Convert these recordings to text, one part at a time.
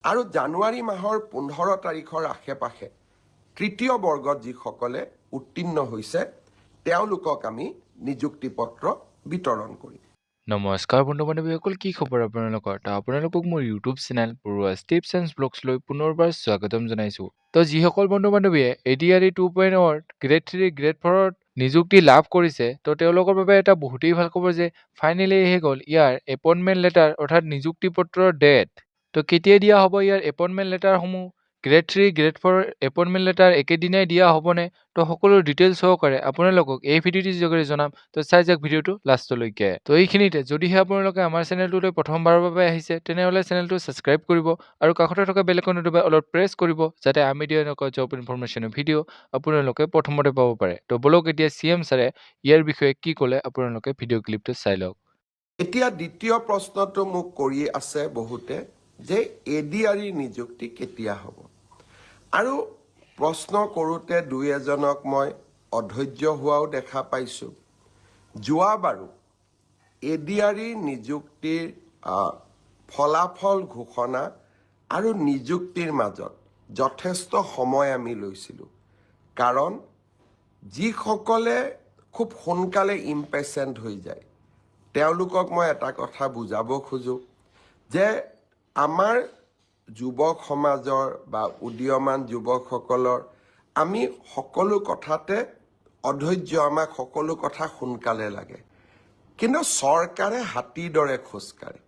আৰু জানুৱাৰী মাহৰ 15 তাৰিখৰ আশে-পাশে তৃতীয় বৰ্গত যিসকলে উত্তীৰ্ণ হৈছে তেওঁলোকক আমি নিযুক্তি পত্ৰ বিতৰণ কৰিম। নমস্কাৰ বন্ধু বান্ধৱীসকল, কি খবৰ আপোনালোকৰ? আপোনালোকক মোৰ ইউটিউব চেনেল পৰুৱা টিপছ এণ্ড ব্লগছ লৈ পুনৰবাৰ স্বাগতম জনাইছোঁ। তো যিসকল বন্ধু বান্ধৱীয়ে ADRE 2.0 গ্ৰেড 3 গ্ৰেড 4ত নিযুক্তি লাভ কৰিছে, তো তেওঁলোকৰ বাবে এটা বহুতেই ভাল খবৰ যে ফাইনেলি আহি গ'ল ইয়াৰ এপইণ্টমেণ্ট লেটাৰ অৰ্থাৎ নিযুক্তি পত্ৰৰ ডেট। তো কেতিয়া দিয়া হ'ব ইয়াৰ এপইণ্টমেণ্ট লেটাৰসমূহ? গ্ৰেড 3 গ্ৰেড 4 এপইণ্টমেণ্ট লেটাৰ একেদিনাই দিয়া হ'বনে? তো সকলো ডিটেইলছ সহকাৰে আপোনালোকক এই ভিডিঅ'টিৰ যোগেৰে জনাম। তো চাই যাওক ভিডিঅ'টো লাষ্টলৈকে। তো এইখিনিতে যদিহে আপোনালোকে আমাৰ চেনেলটোলৈ প্ৰথমবাৰৰ বাবে আহিছে, তেনেহ'লে চেনেলটো ছাবস্ক্ৰাইব কৰিব আৰু কাষতে থকা বেল আইকনটো দবাই অলপ প্ৰেছ কৰিব, যাতে আমি দিয়া এনেকুৱা জব ইনফৰমেশ্যনৰ ভিডিঅ' আপোনালোকে প্ৰথমতে পাব পাৰে। তো বলক এতিয়া CM ছাৰে ইয়াৰ বিষয়ে কি ক'লে আপোনালোকে ভিডিঅ' ক্লিপটো চাই লওক। এতিয়া দ্বিতীয় প্ৰশ্নটো মোক কৰি আছে বহুতে যে ADRE নিযুক্তি কেতিয়া হ'ব। আৰু প্ৰশ্ন কৰোঁতে দুই এজনক মই অধৈৰ্য হোৱাও দেখা পাইছোঁ। যোৱাবাৰো ADRE নিযুক্তিৰ ফলাফল ঘোষণা আৰু নিযুক্তিৰ মাজত যথেষ্ট সময় আমি লৈছিলোঁ, কাৰণ যিসকলে খুব সোনকালে ইম্পেচেণ্ট হৈ যায় তেওঁলোকক মই এটা কথা বুজাব খোজোঁ যে আমাৰ যুৱক সমাজৰ বা উদীয়মান যুৱকসকলৰ আমি সকলো কথাতে অধৈৰ্য, আমাক সকলো কথা সোনকালে লাগে। কিন্তু চৰকাৰে হাতীৰ দৰে খোজকাঢ়ে,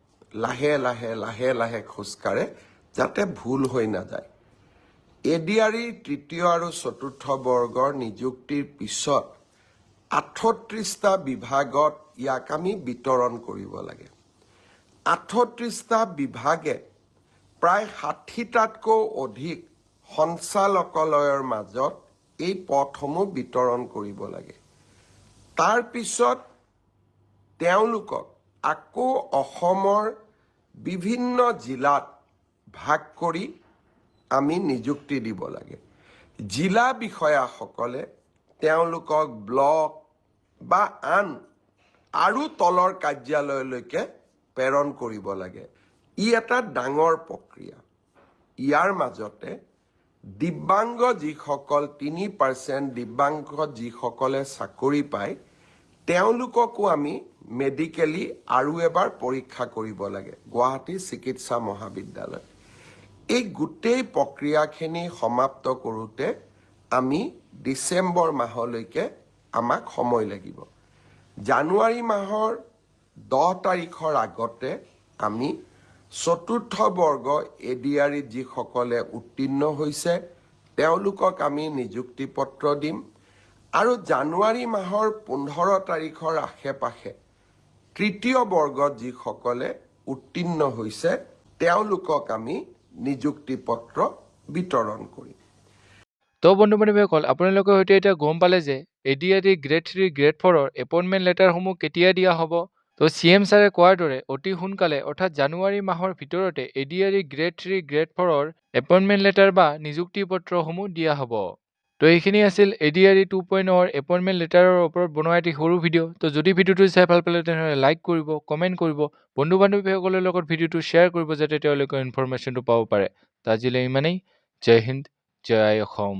লাহে লাহে লাহে লাহে খোজকাঢ়ে, যাতে ভুল হৈ নাযায়। ADRE তৃতীয় আৰু চতুৰ্থ বৰ্গৰ নিযুক্তিৰ পিছত 38টা বিভাগত ইয়াক আমি বিতৰণ কৰিব লাগে। 38টা বিভাগে প্ৰায় 60টাতকৈ অধিক সঞ্চালকালয়ৰ মাজত এই পদসমূহ বিতৰণ কৰিব লাগে। তাৰ পিছত তেওঁলোকক আকৌ অসমৰ বিভিন্ন জিলাত ভাগ কৰি আমি নিযুক্তি দিব লাগে। জিলা বিষয়াসকলে তেওঁলোকক ব্লক বা আন আৰু তলৰ কাৰ্যালয়লৈকে প্ৰেৰণ কৰিব লাগে। ই এটা ডাঙৰ প্ৰক্ৰিয়া। ইয়াৰ মাজতে দিব্যাংগ যিসকল 3% দিব্যাংগ যিসকলে চাকৰি পায় তেওঁলোককো আমি মেডিকেলি আৰু এবাৰ পৰীক্ষা কৰিব লাগে গুৱাহাটী চিকিৎসা মহাবিদ্যালয়। এই গোটেই প্ৰক্ৰিয়াখিনি সমাপ্ত কৰোঁতে আমি ডিচেম্বৰ মাহলৈকে আমাক সময় লাগিব। জানুৱাৰী মাহৰ 10 তাৰিখৰ আগতে আমি চতুৰ্থ বৰ্গ ADRE যিসকলে উত্তীৰ্ণ হৈছে তেওঁলোকক আমি নিযুক্তি পত্ৰ দিম। আৰু জানুৱাৰী মাহৰ 15 তাৰিখৰ আশে-পাশে তৃতীয় বৰ্গত যিসকলে উত্তীৰ্ণ হৈছে তেওঁলোকক আমি নিযুক্তি পত্ৰ বিতৰণ কৰিম। তো বন্ধু বান্ধৱীসকল, আপোনালোকে হয়তো এতিয়া গম পালে যে ADRE গ্ৰেড 3 গ্ৰেড 4ৰ এপইণ্টমেণ্ট লেটাৰসমূহ কেতিয়া দিয়া হ'ব। তো CM ছাৰে কোৱাৰ দৰে অতি সোনকালে অৰ্থাৎ জানুৱাৰী মাহৰ ভিতৰতে ADRE গ্ৰেড 3 গ্ৰেড 4ৰ এপইণ্টমেণ্ট লেটাৰ বা নিযুক্তি পত্ৰসমূহ দিয়া হ'ব। তো এইখিনি আছিল ADRE 2.0ৰ এপইণ্টমেণ্ট লেটাৰৰ ওপৰত বনোৱা এটি সৰু ভিডিঅ'। তো যদি ভিডিঅ'টো চাই ভাল পালে তেনেহ'লে লাইক কৰিব, কমেণ্ট কৰিব, বন্ধু বান্ধৱীসকলৰ লগত ভিডিঅ'টো শ্বেয়াৰ কৰিব, যাতে তেওঁলোকে ইনফৰমেশ্যনটো পাব পাৰে। তো আজিলৈ ইমানেই। জয় হিন্দ, জয় অসম।